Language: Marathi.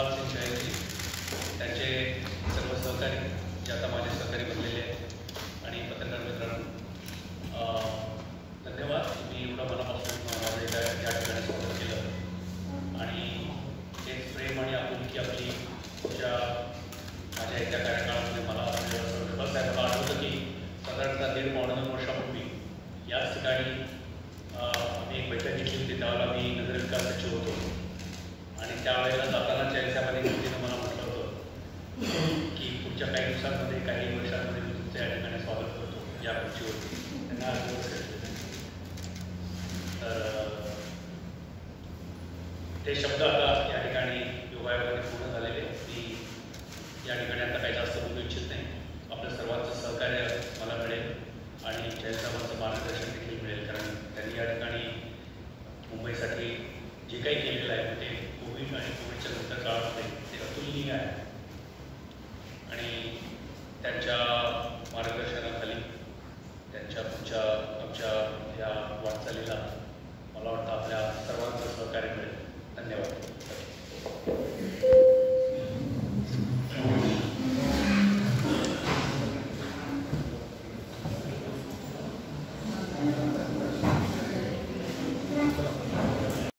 अमरपाल सिंग जयंती, त्यांचे सर्व सहकारी जे आता माझे सहकारी बनलेले आहेत आणि पत्रकार मित्रांनो, धन्यवाद. तुम्ही एवढं मनापासून माझं या ठिकाणी स्वागत केलं आणि एक प्रेम आणि आपुलकी आपली तुमच्या माझ्या एका कार्यकाळामध्ये मला मला आठवतं की साधारणतः 1.5-2 वर्षापूर्वी याच ठिकाणी आम्ही एक बैठक घेतली होती. त्यावेळेला मी नगरविकास सचिव होतो आणि त्यावेळेला जाताना चर्चामध्ये व्यक्तीनं मला म्हटलं होतं की पुढच्या काही दिवसांमध्ये काही वर्षांमध्ये मी तुमच्या या ठिकाणी स्वागत करतो या खुर्चीवरती. त्यांना तर ते शब्द आता या ठिकाणी योगायोगाने पूर्ण झालेले. मी या ठिकाणी आता काही जास्त बोलू इच्छित नाही. आपल्या सर्वांचं सहकार्य मला मिळेल आणि जयसाहेबांचं मार्गदर्शन देखील मिळेल, कारण त्यांनी या ठिकाणी मुंबईसाठी जे काही केलेलं आहे ते कोविड आणि कोविडच्या नंतर काळामध्ये ते अतुलनीय आहे आणि त्यांच्या मार्गदर्शनाखाली त्यांच्या पुढच्या आमच्या या वाटचालीला मला वाटतं आपल्या सर्वांचं सहकार्य मिळेल. धन्यवाद.